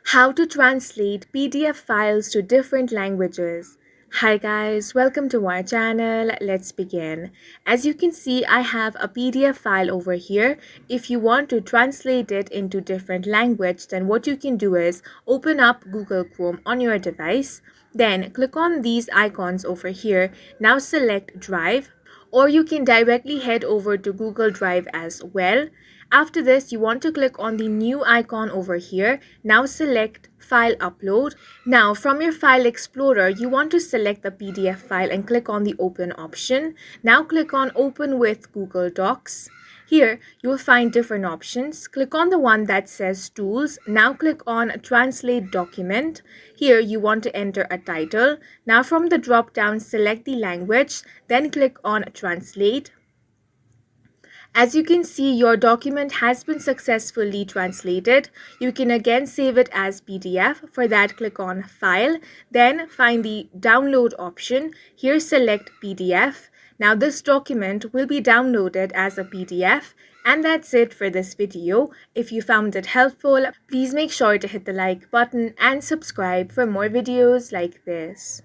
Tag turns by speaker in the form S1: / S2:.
S1: How to translate PDF files to different languages. Hi guys, welcome to our channel. Let's begin. As you can see, I have a PDF file over here. If you want to translate it into different language, then what you can do is open up Google Chrome on your device. Then click on these icons over here. Now select Drive, or you can directly head over to Google Drive as well. After this, you want to click on the new icon over here. Now select File Upload. Now from your File Explorer, you want to select the PDF file and click on the Open option. Now click on Open with Google Docs. Here, you will find different options. Click on the one that says Tools. Now click on Translate Document. Here, you want to enter a title. Now from the drop-down, select the language. Then click on Translate. As you can see, your document has been successfully translated. You can again save it as PDF. For that, click on File, then find the Download option. Here, select PDF. Now, this document will be downloaded as a PDF. And that's it for this video. If you found it helpful, please make sure to hit the like button and subscribe for more videos like this.